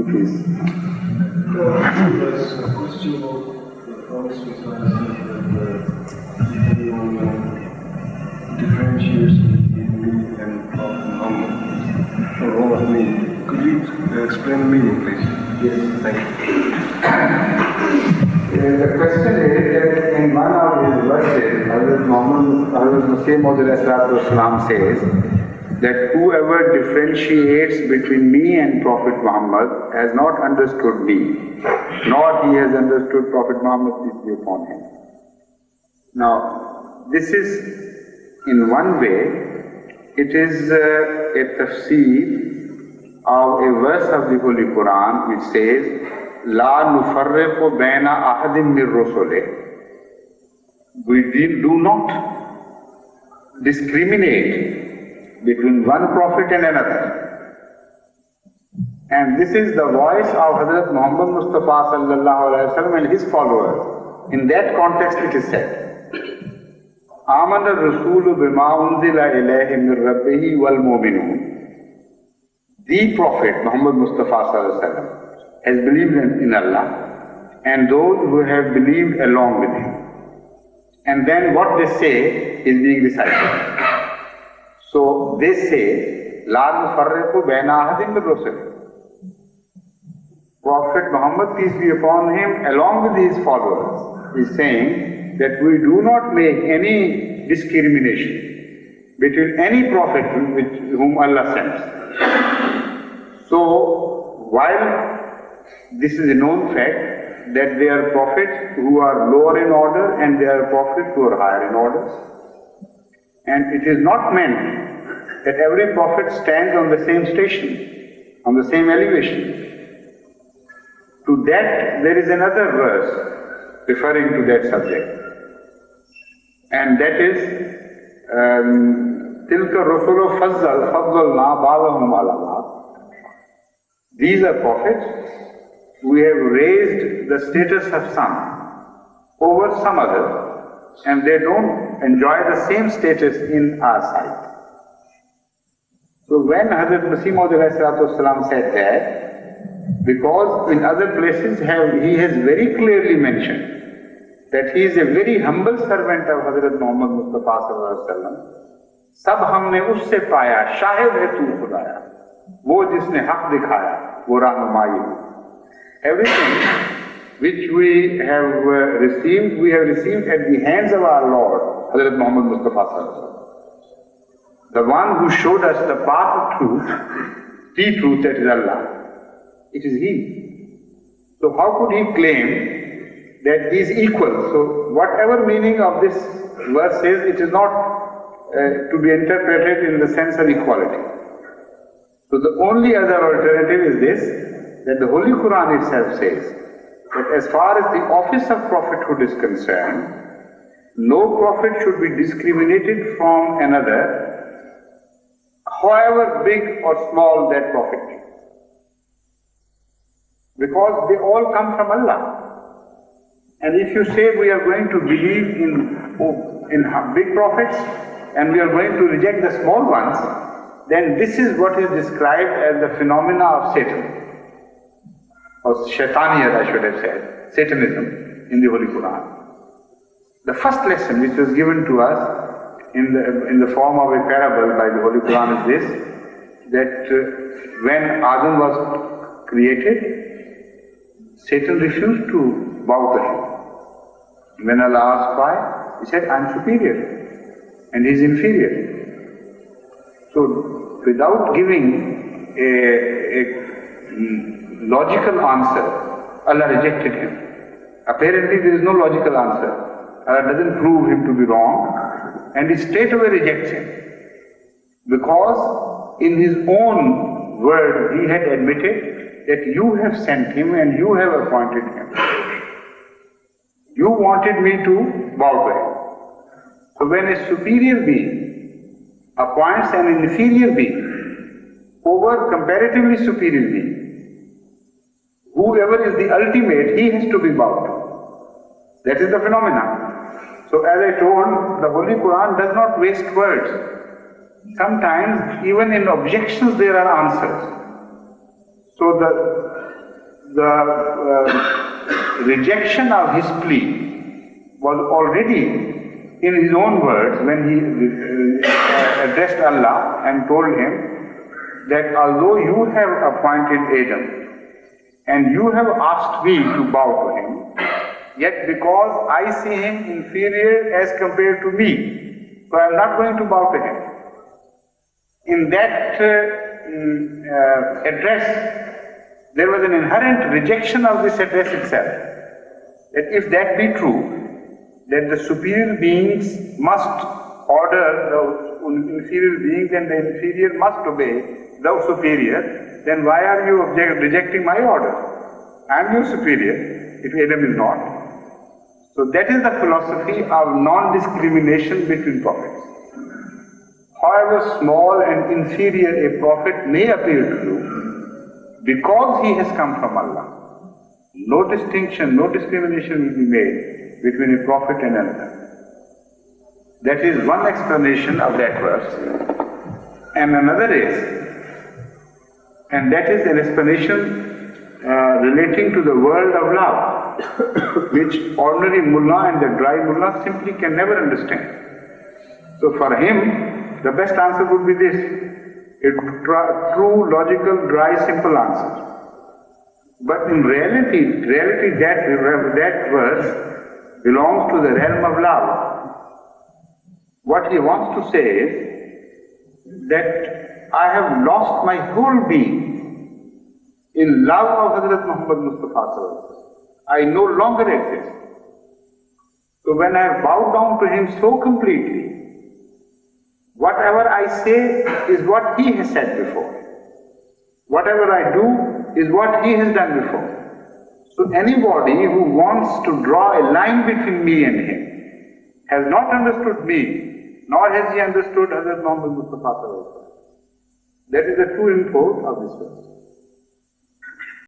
please. There's a question about the promise which was differentiates between me and Prophet Muhammad. For all of me, could you explain the meaning, please? Yes, thank you. The question is that in one of his verses, Hazrat Masih Maud says that whoever differentiates between me and Prophet Muhammad has not understood me, nor he has understood Prophet Muhammad, peace be upon him. Now, this is, in one way, it is a tafsir of a verse of the Holy Quran which says, La nufarriqu baina ahadim min rusuli. We do not discriminate between one prophet and another. And this is the voice of Hazrat Muhammad Mustafa sallallahu alaihi wasallam and his followers. In that context it is said, Amana ar-rasulu bima unzila ilayhi min rabbihi wal mu'minun. The Prophet Muhammad Mustafa sallallahu alaihi wasallam has believed in Allah and those who have believed along with him. And then what they say is being recited. So they say, La nufarriqu baina ahadim min rusuli. Prophet Muhammad, peace be upon him, along with his followers, is saying that we do not make any discrimination between any prophet whom Allah sends. So, while this is a known fact that there are prophets who are lower in order and there are prophets who are higher in order, and it is not meant that every prophet stands on the same station, on the same elevation. To that, there is another verse referring to that subject. And that is, Tilka Rusulu Fazzalna Ba'dahum ala ba'd. These are prophets. We have raised the status of some over some others, and they don't enjoy the same status in our sight. So when Hazrat Masih Maud said that, because in other places he has very clearly mentioned that he is a very humble servant of Hazrat Muhammad Mustafa sallallahu alaihi wasallam. सब हमने उससे पाया, शाहिद है तू खुदाया, वो जिसने हक दिखाया, वो रहनुमाई। Everything which we have received at the hands of our Lord, Hazrat Muhammad Mustafa sallallahu alaihi wasallam. The one who showed us the path of truth, the truth, that is Allah. It is He. So how could he claim that he is equal? So whatever meaning of this verse is, it is not to be interpreted in the sense of equality. So the only other alternative is this, that the Holy Quran itself says that as far as the office of prophethood is concerned, no prophet should be discriminated from another, however big or small that prophet is. Because they all come from Allah. And if you say we are going to believe in big prophets and we are going to reject the small ones, then this is what is described as the phenomena of Satan. Or Shaitaniyat, I should have said, Satanism in the Holy Quran. The first lesson which was given to us in the form of a parable by the Holy Quran is this, that when Adam was created, Satan refused to bow to him. When Allah asked why, he said, I am superior and he is inferior. So, without giving a logical answer, Allah rejected him. Apparently there is no logical answer. Allah doesn't prove him to be wrong and he straightaway rejects him. Because in his own word he had admitted that you have sent him and you have appointed him. You wanted me to bow to him. So when a superior being appoints an inferior being over comparatively superior being, whoever is the ultimate, he has to be bowed to. That is the phenomenon. So as I told, the Holy Quran does not waste words. Sometimes even in objections there are answers. So the rejection of his plea was already in his own words when he addressed Allah and told him that although you have appointed Adam and you have asked me to bow to him, yet because I see him inferior as compared to me, so I am not going to bow to him. In that address, there was an inherent rejection of this address itself. That if that be true, that the superior beings must order the inferior beings and the inferior must obey the superior, then why are you rejecting my order? I am your superior, if Adam is not. So that is the philosophy of non-discrimination between prophets. However small and inferior a prophet may appear to you, because he has come from Allah, no distinction, no discrimination will be made between a prophet and another. That is one explanation of that verse. And another is, and that is an explanation relating to the world of love, which ordinary mullah and the dry mullah simply can never understand. So for him, the best answer would be this, a true, logical, dry, simple answer. But in reality that verse belongs to the realm of love. What he wants to say is that I have lost my whole being in love of Hazrat Muhammad Mustafa. I no longer exist. So when I have bowed down to him so completely, whatever I say is what he has said before. Whatever I do is what he has done before. So anybody who wants to draw a line between me and him has not understood me, nor has he understood Hazrat Muhammad Mustafa. That is the true import of this verse.